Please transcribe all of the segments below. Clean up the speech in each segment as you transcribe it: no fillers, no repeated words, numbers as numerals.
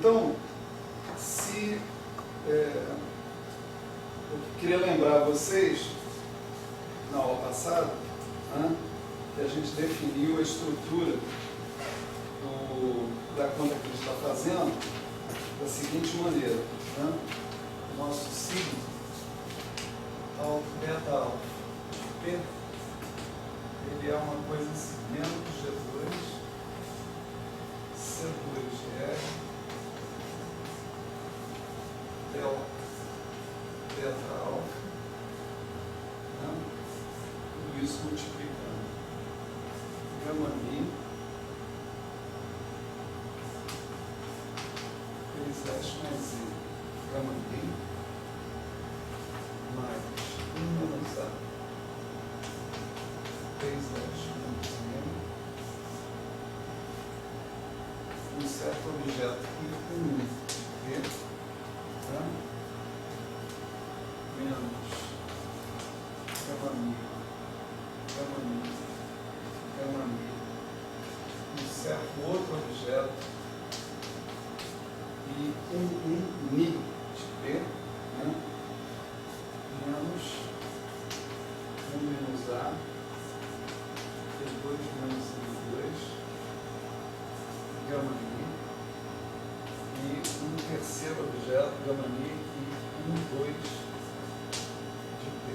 Então, se eu queria lembrar a vocês, na aula passada, né, que a gente definiu a estrutura da conta que a gente está fazendo da seguinte maneira. Né? O nosso signo, beta alfa, P, ele é uma coisa assim, menos G2, C2GR, delta alfa, né? Tudo isso multiplicando gama mi, 3S mais I, gama mi, mais 1 menos A, 3S menos M, um certo objeto I1, V, tá? Menos gama mi, um certo outro objeto e mi de P, né? Menos 1 menos A, P2 menos M2, gama mi, e um terceiro objeto, gama mi, e 2 de P.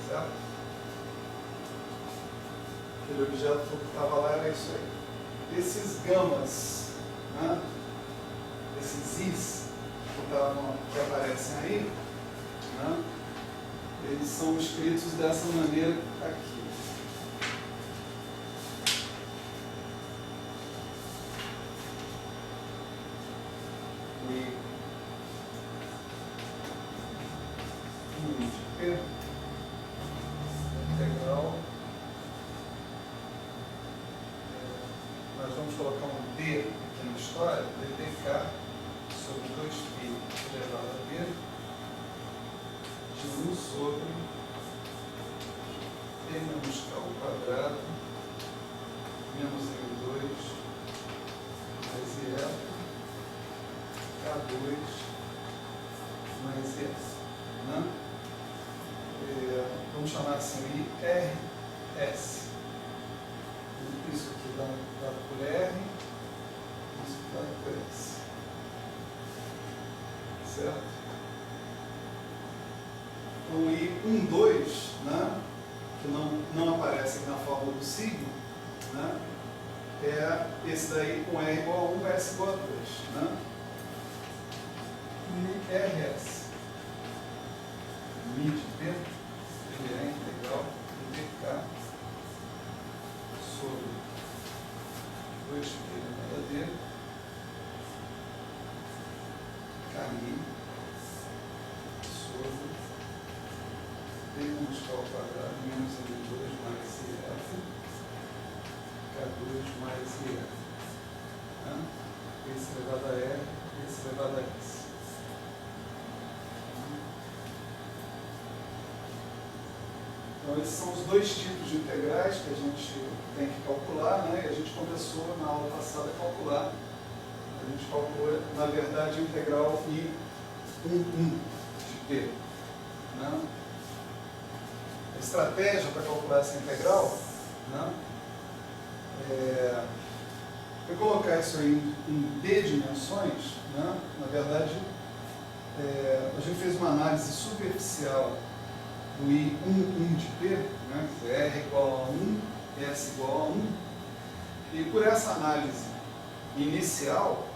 Certo? Aquele objeto que estava lá era isso aí. Esses gamas, né? Esses Is que aparecem aí, né? Eles são escritos dessa maneira aqui. E de P, integral, nós vamos colocar um D aqui na história, dk sobre 2π elevado a b, de 1 sobre p menos k ao quadrado, menos m2, mais f, k2, mais f. Né? Vamos chamar assim, IRS. Isso aqui dado por R, isso aqui dado por S. Certo? Então, I12, né, que não aparece aqui na fórmula do signo, né, é esse daí com R igual a 1, S igual a 2. Né? E RS. Mi de P, ele é integral de dk sobre 2π elevado a d, kmi sobre p menos k ao quadrado menos m2 mais if, k2 mais if. Né? Esse elevado a r, esse elevado a s. Então, esses são os dois tipos de integrais que a gente tem que calcular, né? E a gente começou na aula passada a calcular. A gente calculou, na verdade, a integral I11 de P. Né? A estratégia para calcular essa integral, né, é colocar isso aí em D dimensões. Né? Na verdade, a gente fez uma análise superficial do I11 de P, né, R igual a 1, S igual a 1, e por essa análise inicial,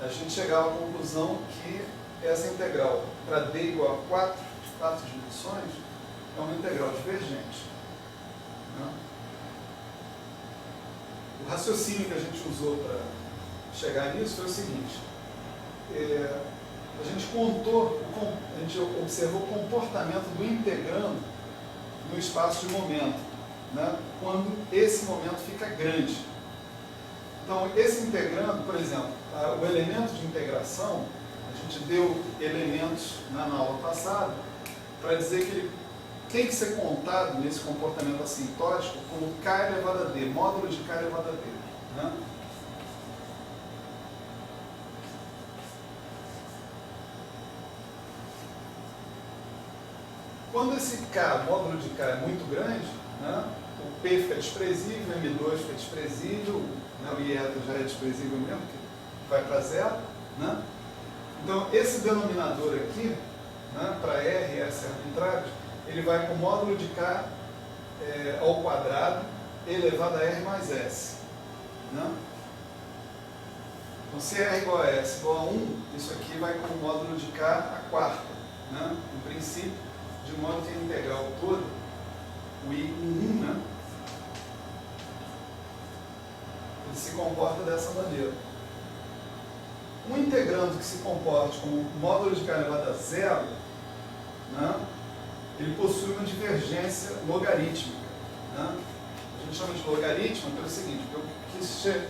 a gente chegava à conclusão que essa integral para D igual a 4 dimensões, é uma integral divergente. Né? O raciocínio que a gente usou para chegar nisso foi o seguinte: a gente observou o comportamento do integrando no espaço de momento, né, quando esse momento fica grande. Então, esse integrando, por exemplo, o elemento de integração, a gente deu elementos na aula passada para dizer que ele tem que ser contado nesse comportamento assintótico como k elevado a d, módulo de k elevado a d. Né? quando esse K, módulo de K é muito grande, né, o P fica desprezível, o M2 fica desprezível, né, o I eta já é desprezível mesmo, que vai para zero. Né? Então, esse denominador aqui, né, para R, S arbitrários, ele vai com o módulo de K ao quadrado elevado a R mais S. Né? Então, se R igual a S igual a 1, isso aqui vai com o módulo de K à quarta. Né? No princípio, de modo que a integral toda, o I em 1, né, ele se comporta dessa maneira. Um integrando que se comporte como módulo de K elevado a zero, né, ele possui uma divergência logarítmica. Né? A gente chama de logaritmo pelo seguinte, porque o que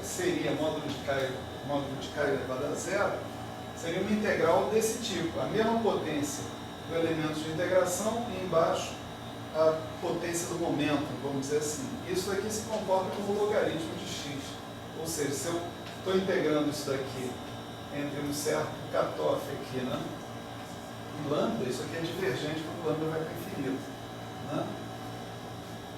seria módulo de K elevado a zero seria uma integral desse tipo, a mesma potência do elemento de integração e embaixo a potência do momento, vamos dizer assim. Isso daqui se comporta como logaritmo de x. Ou seja, se eu estou integrando isso daqui entre um certo cutoff aqui, né, e lambda, isso aqui é divergente quando o lambda vai para o infinito. Né?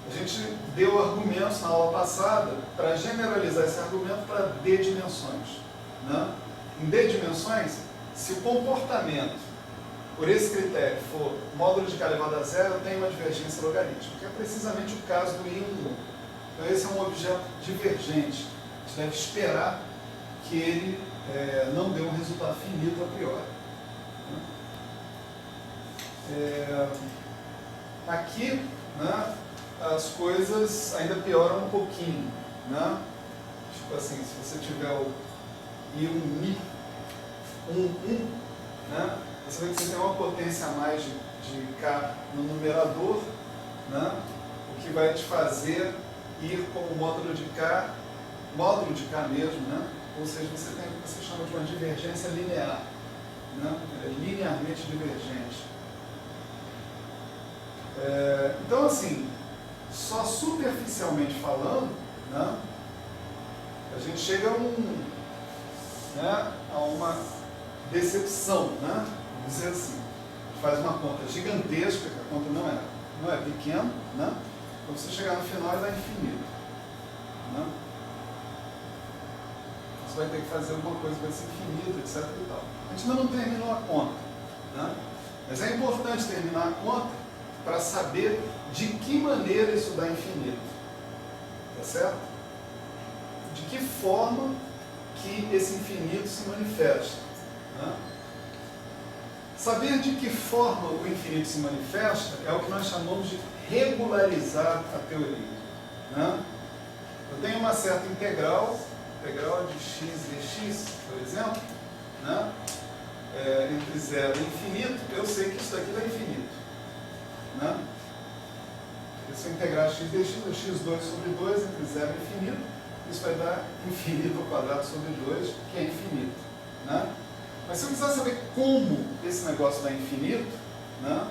A gente deu argumentos na aula passada para generalizar esse argumento para D dimensões. Né? Em D dimensões, se o comportamento por esse critério for módulo de K elevado a zero, tem uma divergência logarítmica, que é precisamente o caso do I em 1. Então esse é um objeto divergente. A gente deve esperar que ele não dê um resultado finito a priori. Aqui, né, as coisas ainda pioram um pouquinho. Né? Tipo assim, se você tiver o I1, 1, né, você vê que você tem uma potência a mais de K no numerador, né, o que vai te fazer ir com o módulo de K mesmo, né? Ou seja, você tem o que você chama de uma divergência linear, né? É linearmente divergente. Então, assim, só superficialmente falando, né, a gente chega a uma decepção, né? Vamos dizer assim, a gente faz uma conta gigantesca, que a conta não é pequena, né? Para você chegar no final e dar infinito. Né? Você vai ter que fazer alguma coisa com esse infinito, etc. E tal. A gente ainda não terminou a conta. Né? Mas é importante terminar a conta para saber de que maneira isso dá infinito. Tá certo? De que forma que esse infinito se manifesta. Né? Saber de que forma o infinito se manifesta é o que nós chamamos de regularizar a teoria. Né? Eu tenho uma certa integral de x dx, por exemplo, né, entre 0 e infinito, eu sei que isso daqui dá infinito. Né? Se eu integrar x dx, é x2 sobre 2 entre 0 e infinito, isso vai dar infinito ao quadrado sobre 2, que é infinito. Né? Mas se eu quiser saber como esse negócio dá infinito, né,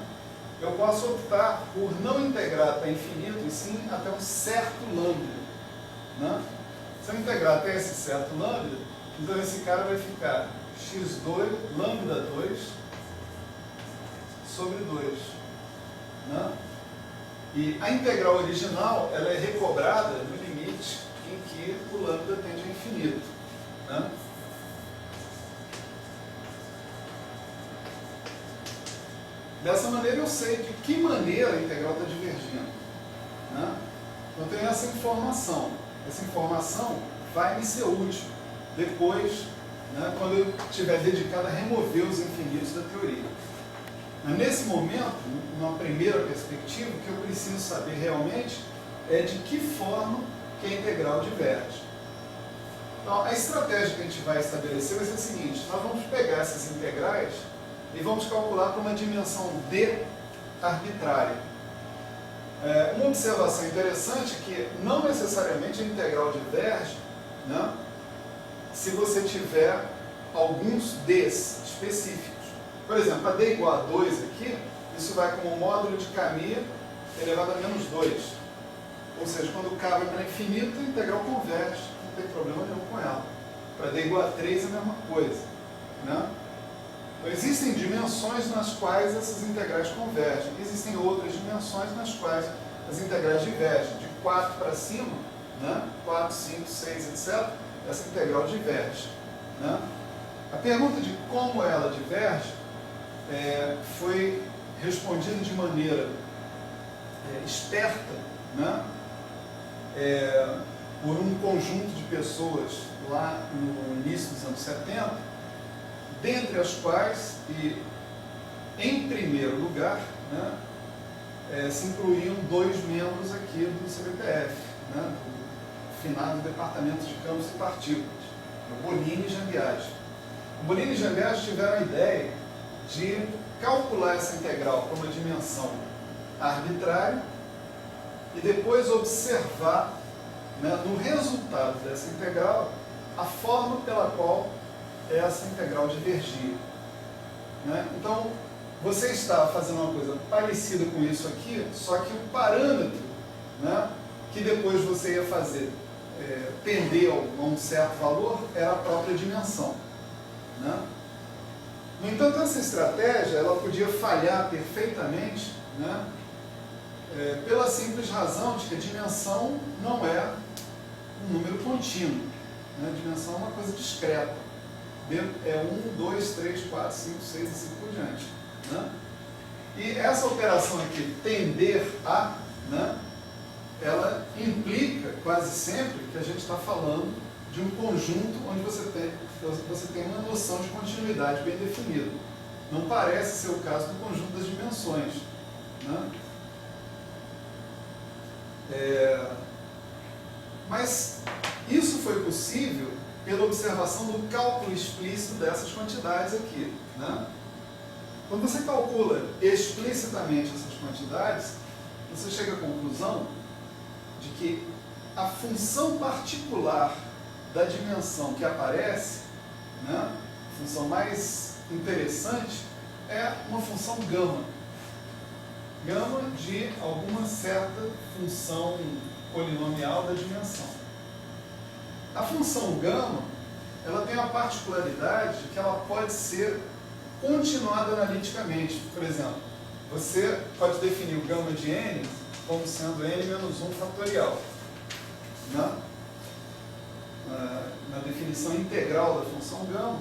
eu posso optar por não integrar até infinito, e sim até um certo lambda. Né? Se eu integrar até esse certo lambda, então esse cara vai ficar x2, lambda 2, sobre 2. Né? E a integral original ela é recobrada no limite em que o lambda tende a infinito. Né? Dessa maneira eu sei de que maneira a integral está divergindo. Né? Eu tenho essa informação. Essa informação vai me ser útil depois, né, quando eu estiver dedicado a remover os infinitos da teoria. Mas nesse momento, numa primeira perspectiva, o que eu preciso saber realmente é de que forma que a integral diverge. Então, a estratégia que a gente vai estabelecer vai ser a seguinte: nós vamos pegar essas integrais e vamos calcular para uma dimensão D arbitrária. Uma observação interessante é que não necessariamente a integral diverge, né, se você tiver alguns Ds específicos. Por exemplo, a D igual a 2 aqui, isso vai como módulo de Km elevado a menos 2. Ou seja, quando o K vai para infinito, a integral converge, não tem problema nenhum com ela. Para D igual a 3 é a mesma coisa. Né? Então, existem dimensões nas quais essas integrais convergem. Existem outras dimensões nas quais as integrais divergem. De 4 para cima, né? 4, 5, 6, etc., essa integral diverge. Né? A pergunta de como ela diverge foi respondida de maneira esperta, né? Por um conjunto de pessoas lá no início dos anos 70, dentre as quais, e em primeiro lugar, né, se incluíam 2 membros aqui do CBPF, né, do finado Departamento de Campos e Partículas, o Bonini e Jambiati. O Bonini e Jambiati tiveram a ideia de calcular essa integral para uma dimensão arbitrária e depois observar, né, no resultado dessa integral a forma pela qual essa integral divergia. Né? Então, você está fazendo uma coisa parecida com isso aqui, só que o parâmetro, né, que depois você ia fazer tender a um certo valor era a própria dimensão. Né? No entanto, essa estratégia ela podia falhar perfeitamente, né, pela simples razão de que a dimensão não é um número contínuo. Né? A dimensão é uma coisa discreta. É 1, 2, 3, 4, 5, 6 e assim por diante. Né? E essa operação aqui, tender a, né, ela implica quase sempre que a gente está falando de um conjunto onde você tem uma noção de continuidade bem definida. Não parece ser o caso do conjunto das dimensões. Né? Mas isso foi possível pela observação do cálculo explícito dessas quantidades aqui. Né? Quando você calcula explicitamente essas quantidades, você chega à conclusão de que a função particular da dimensão que aparece, né, a função mais interessante, é uma função gama. Gama de alguma certa função polinomial da dimensão. A função gama, ela tem a particularidade de que ela pode ser continuada analiticamente. Por exemplo, você pode definir o gama de n como sendo n menos 1 fatorial. Né? Na definição integral da função gama,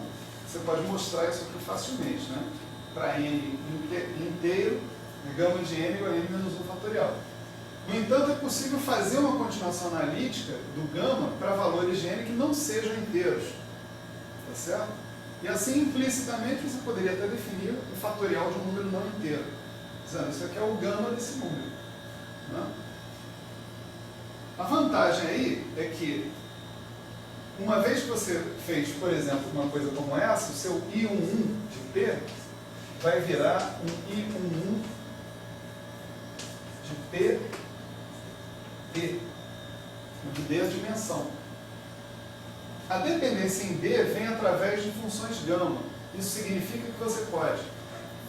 você pode mostrar isso aqui facilmente. Né? Para n inteiro, gama de n igual a n menos 1 fatorial. No entanto, é possível fazer uma continuação analítica do gama para valores de n que não sejam inteiros. Tá certo? E assim, implicitamente, você poderia até definir o fatorial de um número não inteiro. Dizendo, isso aqui é o gama desse número. Né? A vantagem aí é que, uma vez que você fez, por exemplo, uma coisa como essa, o seu I11 de P vai virar um I11 de P D, onde D é a dimensão. A dependência em D vem através de funções gama. Isso significa que você pode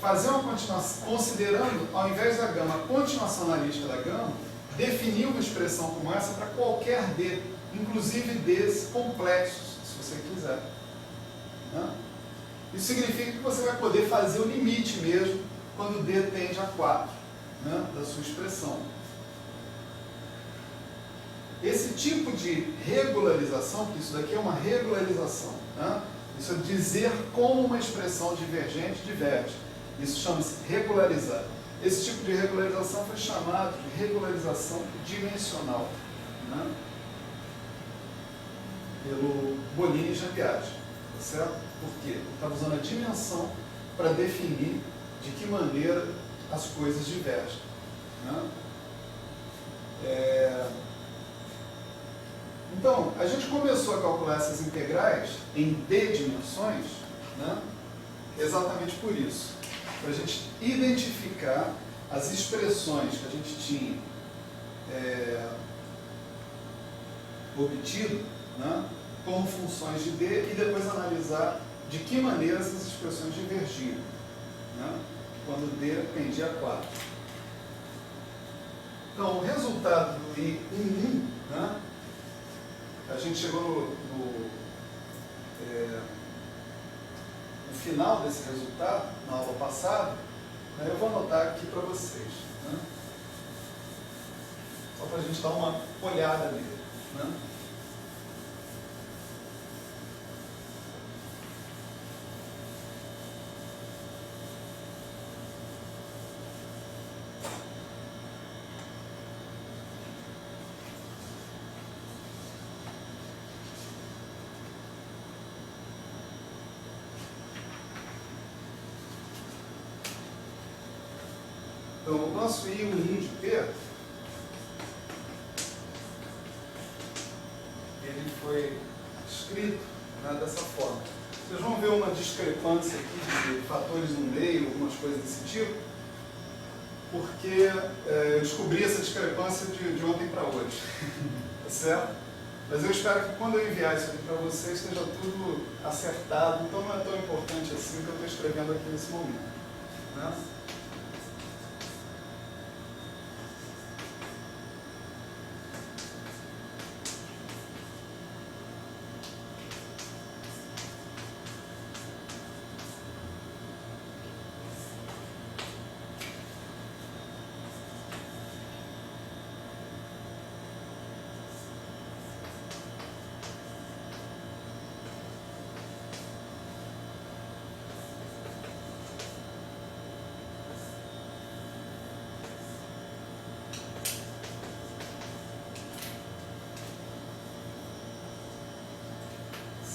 fazer uma continuação, considerando, ao invés da gama, a continuação analítica da gama, definir uma expressão como essa para qualquer D, inclusive Ds complexos, se você quiser. Né? Isso significa que você vai poder fazer o limite mesmo, quando D tende a 4, né, da sua expressão. Esse tipo de regularização, que isso daqui é uma regularização, né? Isso é dizer como uma expressão divergente diverge. Isso chama-se regularizar. Esse tipo de regularização foi chamado de regularização dimensional, né? Pelo Bonini e Jambiati. Tá certo? Por quê? Ele estava usando a dimensão para definir de que maneira as coisas divergem. Né? Então, a gente começou a calcular essas integrais em D dimensões, né, exatamente por isso. Para a gente identificar as expressões que a gente tinha obtido, né, como funções de D e depois analisar de que maneira essas expressões divergiam, né, quando D tendia a 4. Então, o resultado do I11, né, a gente chegou no final desse resultado, na aula passada, né, eu vou anotar aqui para vocês. Né? Só para a gente dar uma olhada nele. Né? Então, o nosso I1 de P, ele foi escrito, né, dessa forma. Vocês vão ver uma discrepância aqui de fatores no meio, algumas coisas desse tipo, porque eu descobri essa discrepância de ontem para hoje. Tá certo? Mas eu espero que quando eu enviar isso aqui para vocês esteja tudo acertado, então não é tão importante assim o que eu estou escrevendo aqui nesse momento. Né?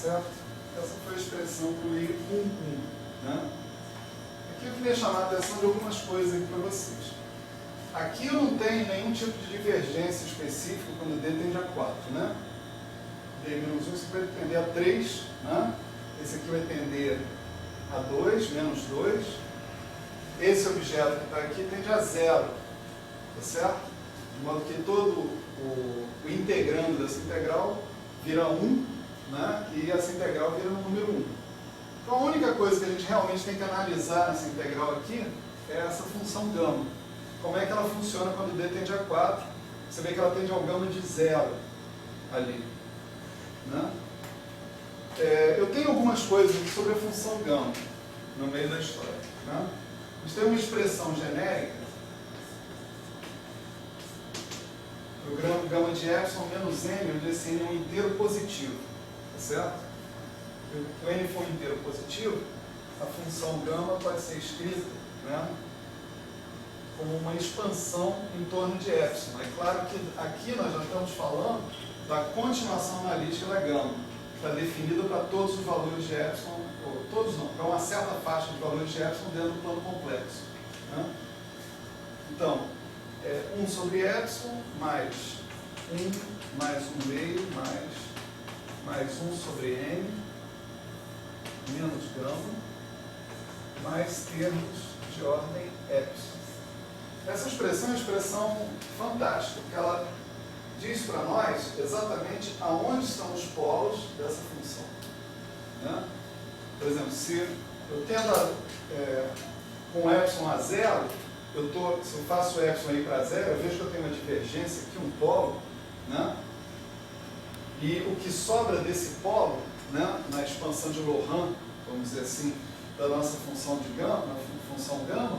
Certo? Essa foi a expressão para o I11. Né? Aqui eu queria chamar a atenção de algumas coisas aqui para vocês. Aqui eu não tenho nenhum tipo de divergência específica quando D tende a 4. Né? D-1 isso vai tender a 3. Né? Esse aqui vai tender a 2, menos 2. Esse objeto que está aqui tende a 0. Tá certo? De modo que todo o integrando dessa integral vira 1. Né? E essa integral vira no número 1. Então a única coisa que a gente realmente tem que analisar nessa integral aqui é essa função gama. Como é que ela funciona quando D tende a 4? Você vê que ela tende ao gama de 0 ali. Né? Eu tenho algumas coisas sobre a função gama no meio da história. Né? A gente tem uma expressão genérica, o gama de epsilon menos n, onde esse n é um inteiro positivo. Certo? Se o n for um inteiro positivo, a função gama pode ser escrita, né, como uma expansão em torno de epsilon. É claro que aqui nós já estamos falando da continuação analítica da gama, que está definida para todos os valores de epsilon, ou todos não, para uma certa faixa de valores de epsilon dentro do plano complexo. Né? Então, 1 sobre epsilon mais 1 mais 1 meio mais 1 sobre n, menos gama, mais termos de ordem epsilon. Essa expressão é uma expressão fantástica, porque ela diz para nós exatamente aonde estão os polos dessa função. Né? Por exemplo, se eu tendo com epsilon a 0, se eu faço epsilon aí para 0, eu vejo que eu tenho uma divergência aqui, um polo, né? E o que sobra desse polo, né, na expansão de Loran, vamos dizer assim, da nossa função de gama, função gama,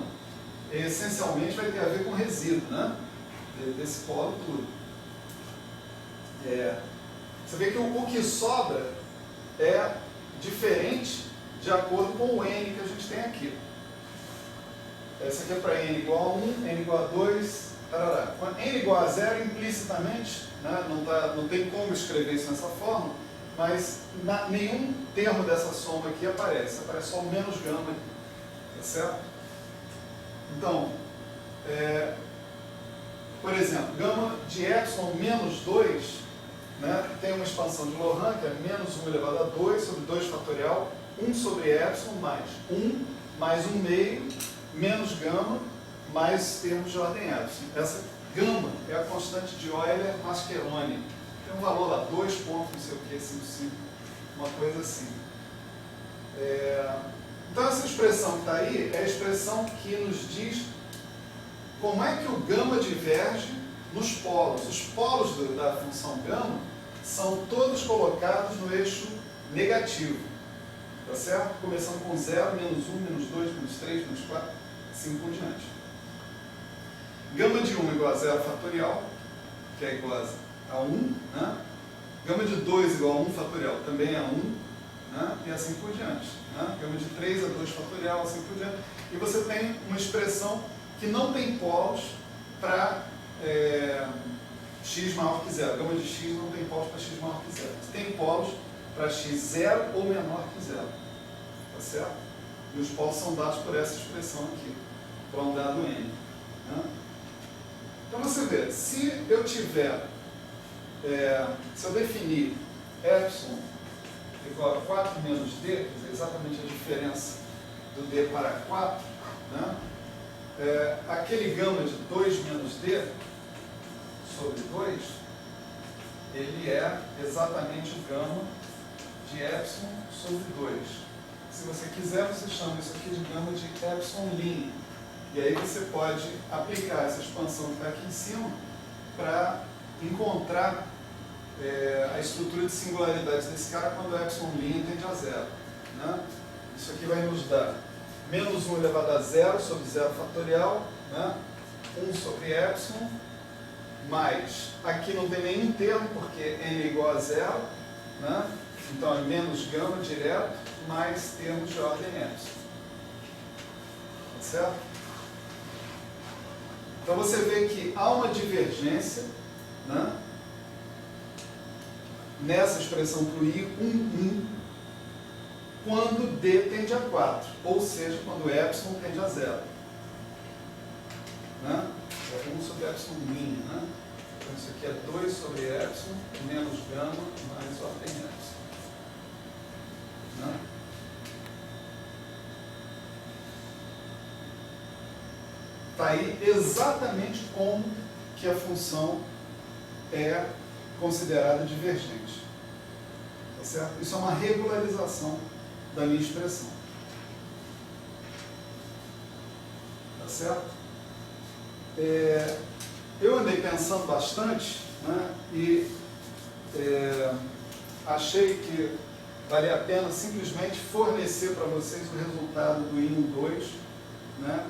essencialmente vai ter a ver com o resíduo, né, desse polo tudo. Você vê que o que sobra é diferente de acordo com o n que a gente tem aqui. Essa aqui é para n igual a 1, n igual a 2, tarará. Quando n igual a 0, implicitamente, né, não tem como escrever isso dessa forma, mas nenhum termo dessa soma aqui aparece só o menos gama aqui, tá certo? Então, por exemplo, gama de epsilon menos 2, né, tem uma expansão de Loran, que é menos 1 elevado a 2 sobre 2 fatorial, 1 sobre epsilon mais 1 mais 1 meio, menos gama, mais termos de ordem epsilon. Essa gama é a constante de Euler-Mascheroni. Tem um valor lá, 2 pontos, não sei o que, 5, uma coisa assim. Então essa expressão que está aí é a expressão que nos diz como é que o gama diverge nos polos. Os polos da função gama são todos colocados no eixo negativo. Tá certo? Começando com 0, menos 1, menos 2, menos 3, menos 4, assim por diante. Gama de 1 igual a 0 fatorial, que é igual a 1, né? Gama de 2 igual a 1 fatorial, também é 1, né? E assim por diante. Né? Gama de 3 a 2 fatorial, assim por diante. E você tem uma expressão que não tem polos para x maior que 0. Gama de x não tem polos para x maior que 0. Tem polos para x 0 ou menor que 0. Tá certo? E os polos são dados por essa expressão aqui, para um dado n. Né? Então você vê, se eu tiver, se eu definir epsilon igual a 4 menos d, quer dizer, exatamente a diferença do d para 4, né? Aquele gama de 2 menos d sobre 2, ele é exatamente o gama de epsilon sobre 2. Se você quiser, você chama isso aqui de gama de epsilon linha. E aí você pode aplicar essa expansão que está aqui em cima para encontrar a estrutura de singularidade desse cara quando o epsilon linha tende a 0. Né? Isso aqui vai nos dar menos 1 elevado a 0 sobre 0 fatorial, né? 1 sobre epsilon, mais, aqui não tem nenhum termo, porque n é igual a 0, né? Então é menos gama direto, mais termos de ordem epsilon. Tá certo? Então você vê que há uma divergência, né? Nessa expressão para o I, quando D tende a 4, ou seja, quando epsilon tende a 0. Né? É 1 sobre epsilon linha. Né? Então isso aqui é 2 sobre epsilon, menos gama, mais ordem epsilon. Né? Está aí exatamente como que a função é considerada divergente. Tá certo? Isso é uma regularização da minha expressão. Tá certo? Eu andei pensando bastante, né, e achei que valia a pena simplesmente fornecer para vocês o resultado do I12, né,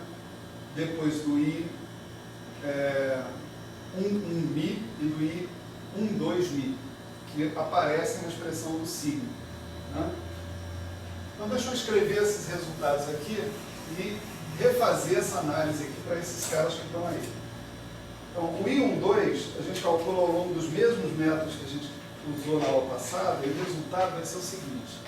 depois do I 1mi e do I 12mi, que aparecem na expressão do signo. Né? Então deixa eu escrever esses resultados aqui e refazer essa análise aqui para esses caras que estão aí. Então o I12 a gente calcula ao longo dos mesmos métodos que a gente usou na aula passada, e o resultado vai ser o seguinte.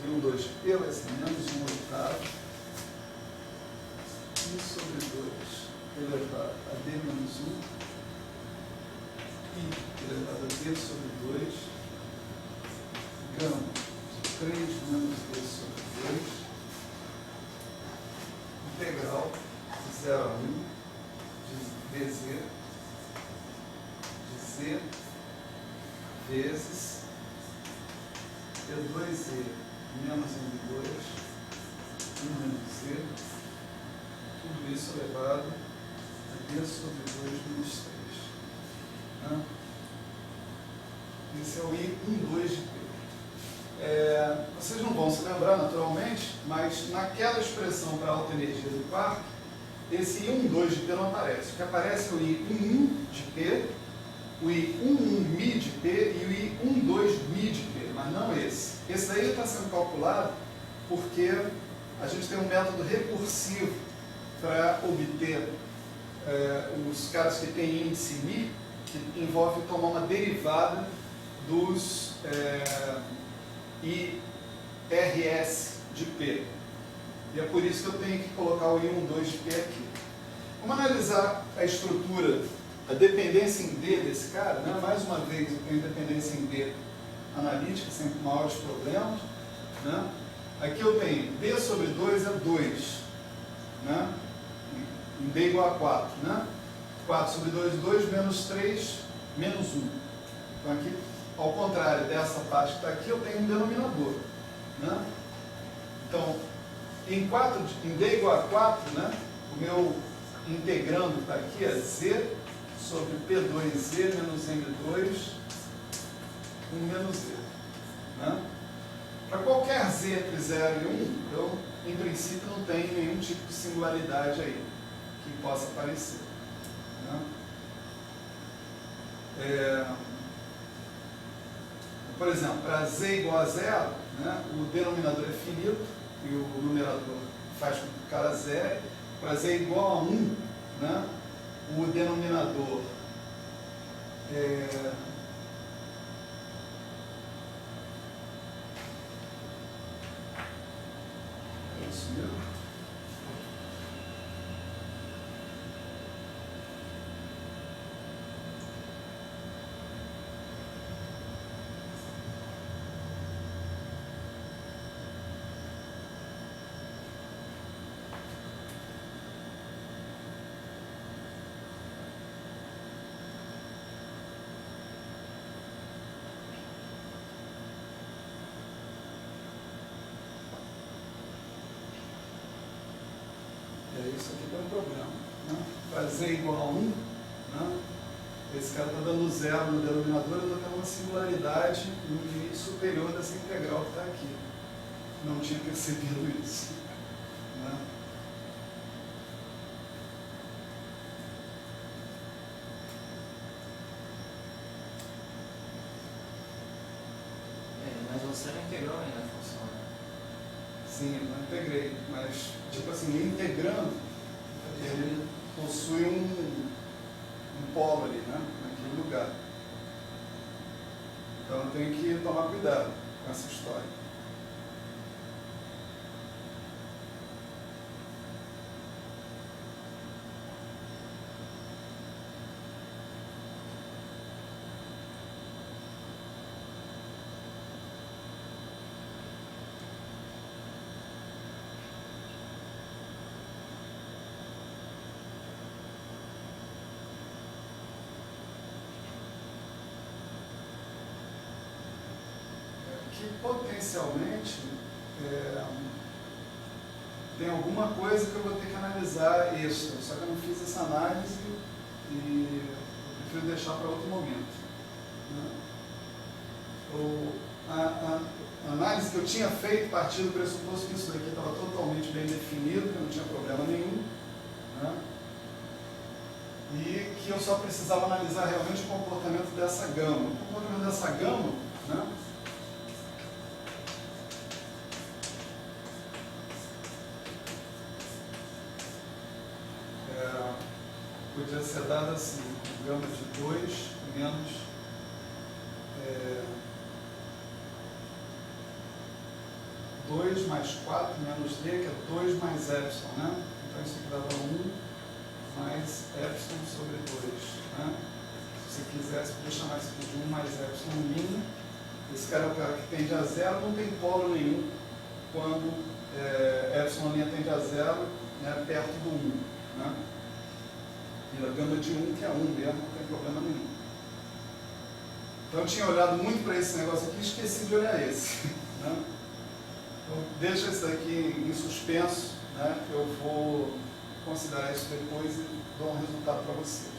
I12P vai ser menos 1/8 I sobre 2 elevado a D menos 1 I elevado a D sobre 2 gama de 3 menos D sobre 2 integral de 0 a 1 de dz de z vezes D2e menos M2 1 menos z, tudo isso elevado a D sobre 2 menos 3. Né? Esse é o I12 de P. Vocês não vão se lembrar naturalmente, mas naquela expressão para a alta energia do quark, esse I12 de P não aparece. O que aparece é o I11 de P, o I11mi de P e o I12mi de P, mas não esse. Esse daí está sendo calculado porque a gente tem um método recursivo para obter os caras que têm índice mi, que envolve tomar uma derivada dos IRS de P. E é por isso que eu tenho que colocar o I12 de P aqui. Vamos analisar a estrutura, a dependência em D desse cara, né? Mais uma vez eu tenho dependência em D analítica, sempre maiores problemas. Né? Aqui eu tenho D sobre 2 é 2, né? Em D igual a 4. Né? 4 sobre 2, 2 menos 3, menos 1. Então aqui, ao contrário dessa parte que está aqui, eu tenho um denominador. Né? Então, em D igual a 4, né? O meu integrando que está aqui é Z sobre P2Z menos M2 1 menos z. Né? Para qualquer z entre 0 e 1, eu, em princípio, não tenho nenhum tipo de singularidade aí que possa aparecer. Né? Por exemplo, para z igual a 0, né, o denominador é finito e o numerador faz com que o cara zere. Para z igual a 1, né, o denominador é isso mesmo. Isso aqui tem um problema. Né? Para z igual a 1, né? Esse cara está dando 0 no denominador, eu estou tendo uma singularidade no limite superior dessa integral que está aqui. Não tinha percebido isso. Né? Mas você não integrou ainda a função, né? Sim, eu não integrei, mas, tipo assim, integrando, ele possui um polo ali, né, naquele lugar. Então eu tenho que tomar cuidado com essa história. Que potencialmente tem alguma coisa que eu vou ter que analisar extra, só que eu não fiz essa análise e eu prefiro deixar para outro momento. Né? A análise que eu tinha feito partiu do pressuposto que isso daqui estava totalmente bem definido, que não tinha problema nenhum, né? E que eu só precisava analisar realmente o comportamento dessa gama. O comportamento dessa gama, né? Podia ser dado assim, gama de 2 menos 2 mais 4 menos d, que é 2 mais epsilon, né? Então isso aqui dava 1 mais epsilon sobre 2, né? Se você quisesse, podia chamar isso aqui de 1 mais epsilon linha. Esse cara é o cara que tende a 0, não tem polo nenhum quando epsilon linha tende a 0, né, perto do 1, né? E a gama de 1, que é 1 mesmo, não tem problema nenhum. Então eu tinha olhado muito para esse negócio aqui e esqueci de olhar esse. Né? Então deixa isso daqui em suspenso, né? Eu vou considerar isso depois e dou um resultado para vocês.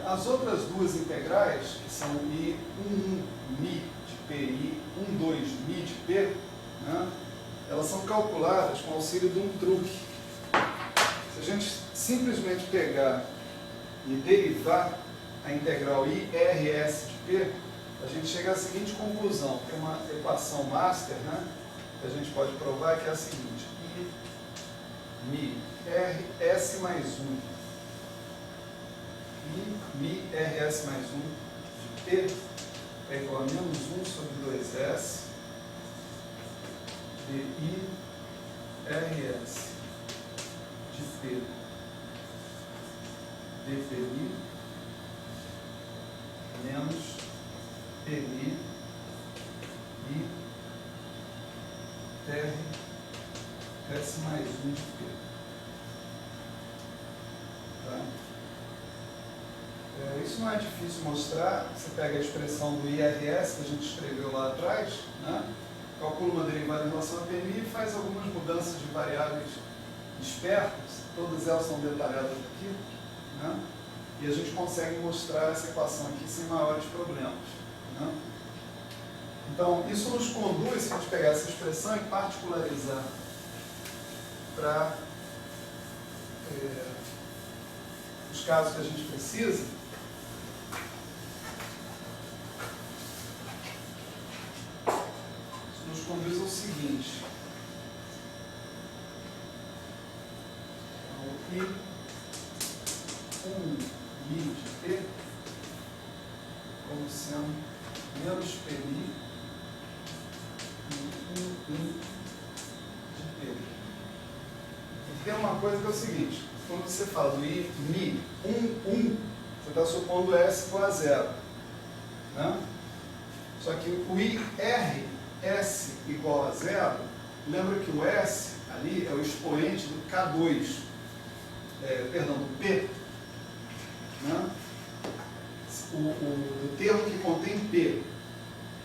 As outras duas integrais, que são I11 mi de P e I12 mi de P, né? Elas são calculadas com o auxílio de um truque. Se a gente simplesmente pegar e derivar a integral IRS de P, a gente chega à seguinte conclusão. Tem uma equação master, né, que a gente pode provar, que é a seguinte: I mi RS mais 1 I mi RS mais 1 de P é igual a menos 1 sobre 2S de IRS de P dPi menos PI e RS mais 1 de P. Tá? Isso não é difícil mostrar. Você pega a expressão do IRS que a gente escreveu lá atrás, né? Calcula uma derivada em relação a PMI e faz algumas mudanças de variáveis espertas, todas elas são detalhadas aqui, né? E a gente consegue mostrar essa equação aqui sem maiores problemas. Né? Então, isso nos conduz, se a gente pegar essa expressão e particularizar para os casos que a gente precisa, isso nos conduz ao seguinte. Então, I de P como sendo menos PI e de P. E tem uma coisa que é o seguinte, quando você fala do I, Mi, 1, você está supondo S igual a 0. Né? Só que o I, R, S igual a 0, lembra que o S ali é o expoente do K2, do P. Né? O termo que contém P.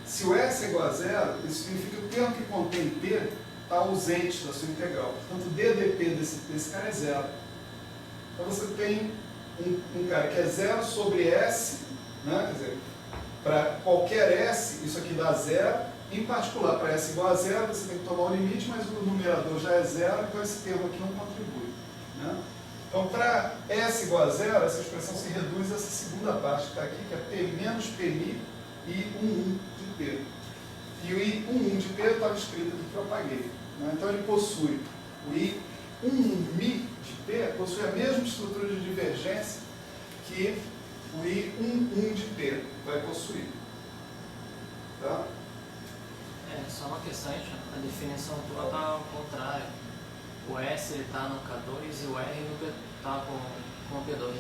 Se o S é igual a 0, isso significa que o termo que contém P está ausente da sua integral. Portanto, o DDP desse cara é 0. Então você tem um cara que é 0 sobre S, né? Quer dizer, para qualquer S, isso aqui dá 0. Em particular, para S igual a 0, você tem que tomar o limite, mas o numerador já é 0, então esse termo aqui não contribui. Né? Então, para S igual a 0, essa expressão se reduz a essa segunda parte que está aqui, que é P menos PI e 1 de P. E o I 1 de P estava escrito aqui que eu apaguei. Né? Então, ele possui o I 1Mi de P, possui a mesma estrutura de divergência que o I 1 de P vai possuir. Tá? Só uma questão, a definição tua está ao contrário. O S está no K2 e o R está com o P2.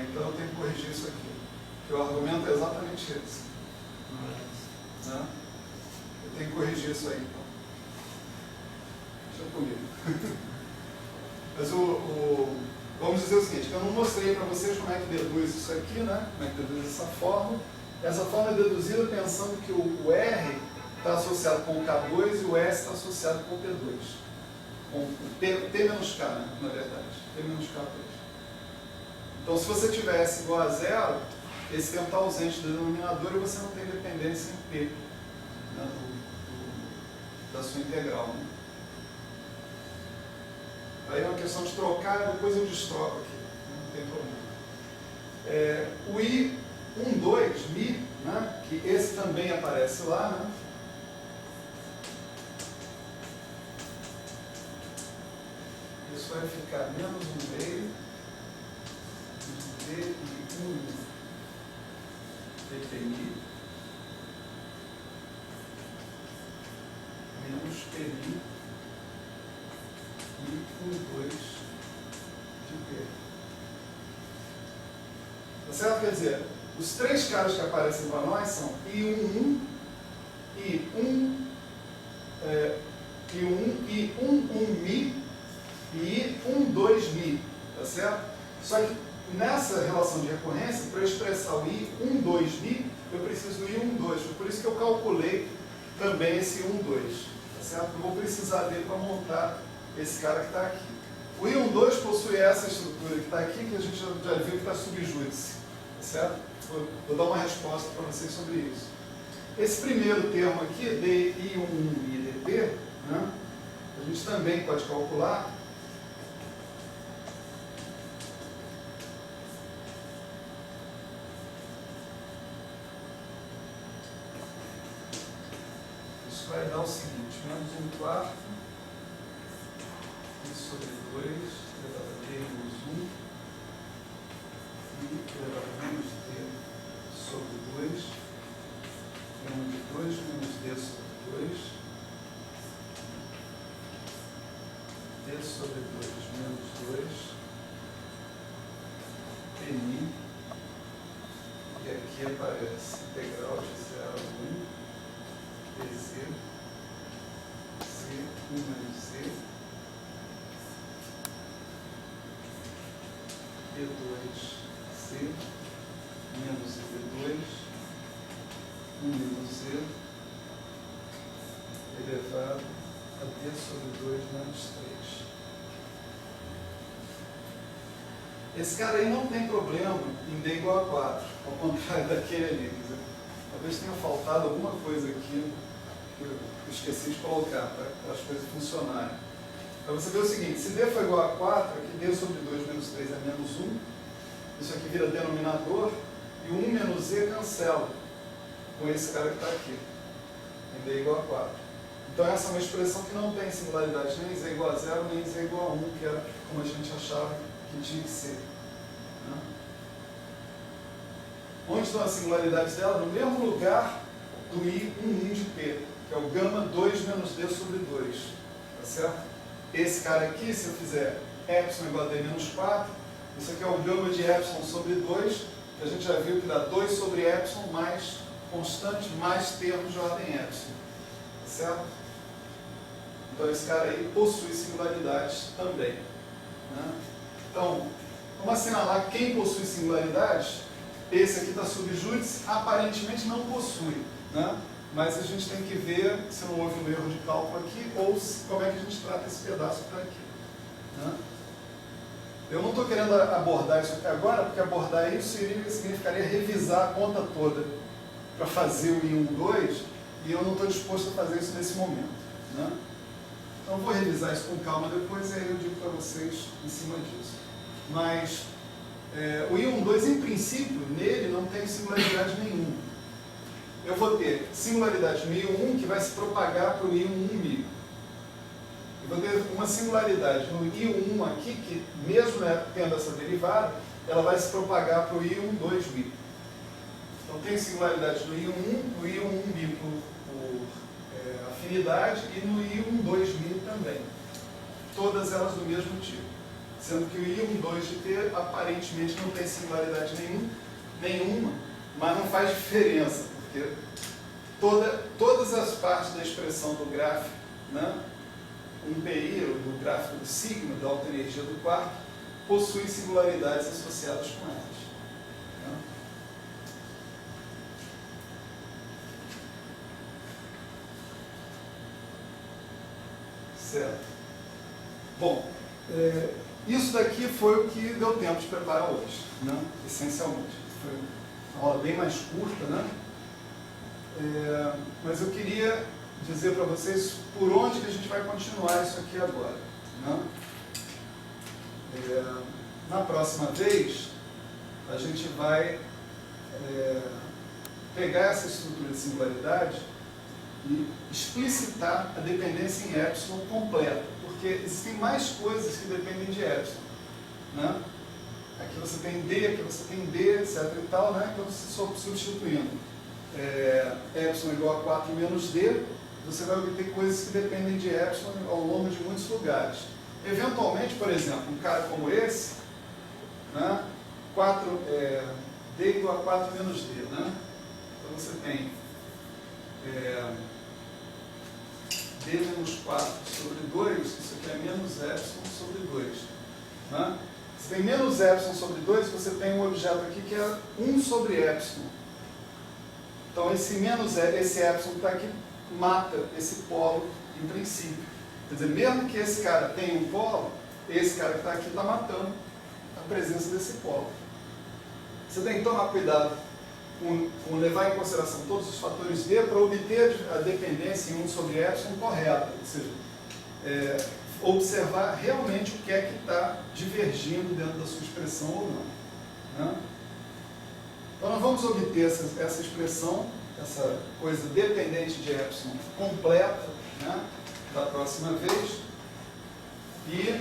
Então eu tenho que corrigir isso aqui. Porque o argumento é exatamente esse. Né? Eu tenho que corrigir isso aí, então. Deixa comigo. Mas vamos dizer o seguinte, eu não mostrei para vocês como é que deduz isso aqui, né? Como é que deduz essa fórmula. Essa fórmula é deduzida pensando que o R está associado com o K2 e o S está associado com o P2. Com o T menos K, né, na verdade. T menos K2. Então, se você tiver S igual a 0, esse termo está ausente do denominador e você não tem dependência em P, né, da sua integral. Né? Aí é uma questão de trocar, depois eu destroco aqui. Não tem problema. O I 1,2, Mi, né, que esse também aparece lá, né? Isso vai ficar menos 1,5 de D1 DPI menos PI e 1,2 de P. Tá certo? Quer dizer, os três caras que aparecem para nós são I11, I1, I11Mi e 1,2Mi, tá certo? Só que nessa relação de recorrência, para expressar o I 1,2Mi, eu preciso do I 1,2. Por isso que eu calculei também esse 1,2, tá certo? Eu vou precisar dele para montar esse cara que está aqui. O I 1,2 possui essa estrutura que está aqui, que a gente já viu que está subjúdice, tá certo? Vou dar uma resposta para vocês sobre isso. Esse primeiro termo aqui, DI11 e DP, né, a gente também pode calcular. Vai dar o seguinte, menos 1/4 I sobre 2 elevado a D menos 1 e elevado a menos D sobre 2 menos de 2 menos D sobre 2 D sobre 2 menos 2 PI e aqui aparece integral de 0 a 1 PZ, C1 menos Z, P2C menos P2, 1 menos Z, elevado a D sobre 2 menos 3. Esse cara aí não tem problema em D igual a 4, ao contrário daquele ali. Quer dizer, talvez tenha faltado alguma coisa aqui que eu esqueci de colocar para as coisas funcionarem. Para você ver o seguinte, se D for igual a 4, aqui D sobre 2 menos 3 é menos 1, isso aqui vira denominador, e o 1 menos Z cancela com esse cara que está aqui, em D igual a 4. Então essa é uma expressão que não tem singularidade nem Z igual a 0, nem Z igual a 1, que era como a gente achava que tinha que ser. Né? Onde estão as singularidades dela? No mesmo lugar do I11 de P, que é o gama 2 menos D sobre 2. Tá certo? Esse cara aqui, se eu fizer epsilon igual a D menos 4, isso aqui é o gama de epsilon sobre 2, que a gente já viu que dá 2 sobre epsilon mais constante, mais termos de ordem epsilon. Tá certo? Então esse cara aí possui singularidades também. Né? Então, vamos assinalar quem possui singularidades. Esse aqui está subjúdice, aparentemente não possui. Né? Mas a gente tem que ver se não houve um erro de cálculo aqui ou como é que a gente trata esse pedaço para aqui. Né? Eu não estou querendo abordar isso aqui agora, porque abordar isso significaria revisar a conta toda para fazer o I12, e eu não estou disposto a fazer isso nesse momento. Né? Então vou revisar isso com calma depois e aí eu digo para vocês em cima disso. Mas o I12, em princípio, nele não tem singularidade nenhuma. Eu vou ter singularidade no I1 que vai se propagar para o I11.000. Eu vou ter uma singularidade no I1 aqui, que mesmo tendo essa derivada, ela vai se propagar para o I12.000. Então tem singularidade no I1, no I11.000 por afinidade e no I12.000 também. Todas elas do mesmo tipo. Sendo que o I12 de T aparentemente não tem singularidade nenhuma, mas não faz diferença, porque todas as partes da expressão do gráfico, né, um PI, do gráfico do sigma, da alta energia do quarto, possui singularidades associadas com elas. Né? Certo. Bom, isso daqui foi o que deu tempo de preparar hoje, né? Essencialmente. Foi uma aula bem mais curta, né? Mas eu queria dizer para vocês por onde que a gente vai continuar isso aqui agora. Né? Na próxima vez, a gente vai pegar essa estrutura de singularidade e explicitar a dependência em epsilon completa, porque existem mais coisas que dependem de epsilon. Né? Aqui você tem D, aqui você tem D, etc. e tal, né? Então você só substituindo epsilon igual a 4 menos D, você vai obter coisas que dependem de epsilon ao longo de muitos lugares. Eventualmente, por exemplo, um cara como esse, né? D igual a 4 menos D. Né? Então você tem D menos 4 sobre 2, isso aqui é menos epsilon sobre 2. Né? Você tem menos epsilon sobre 2, você tem um objeto aqui que é 1 sobre epsilon. Então esse epsilon que está aqui mata esse polo em princípio. Quer dizer, mesmo que esse cara tenha um polo, esse cara que está aqui está matando a presença desse polo. Você tem que tomar cuidado com levar em consideração todos os fatores D para obter a dependência em 1 sobre epsilon correta. Ou seja, observar realmente o que é que está divergindo dentro da sua expressão ou não. Né? Então nós vamos obter essa expressão, essa coisa dependente de epsilon completa, né, da próxima vez, e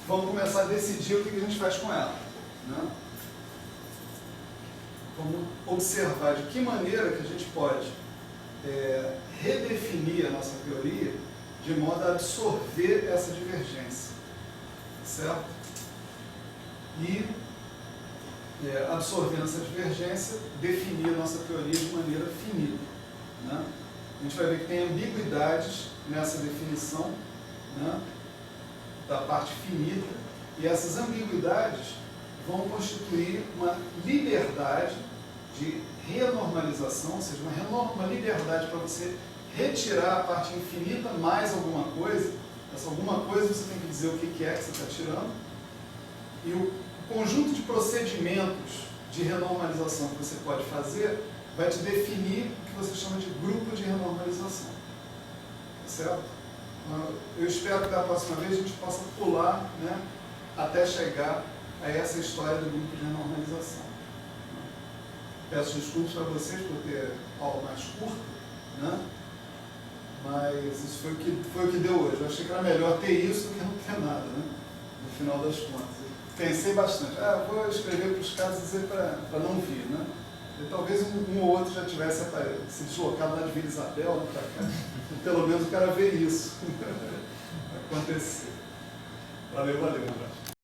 vamos começar a decidir o que a gente faz com ela. Né? Vamos observar de que maneira que a gente pode redefinir a nossa teoria de modo a absorver essa divergência, certo? E, absorvendo essa divergência, definir a nossa teoria de maneira finita. Né? A gente vai ver que tem ambiguidades nessa definição, né, da parte finita, e essas ambiguidades vão constituir uma liberdade de renormalização, ou seja, uma liberdade para você retirar a parte infinita mais alguma coisa. Essa alguma coisa você tem que dizer o que é que você está tirando, e o conjunto de procedimentos de renormalização que você pode fazer vai te definir o que você chama de grupo de renormalização. Certo? Eu espero que da próxima vez a gente possa pular, né, até chegar a essa história do grupo de renormalização. Peço desculpas para vocês por ter aula mais curta, né? Mas isso foi o que deu hoje. Eu achei que era melhor ter isso do que não ter nada, né? No final das contas. Pensei bastante. Vou escrever para os caras dizer para não vir, né? E talvez um ou outro já tivesse se deslocado lá de Vila Isabel, né, para cá. Pelo menos o cara vê isso acontecer. Valeu.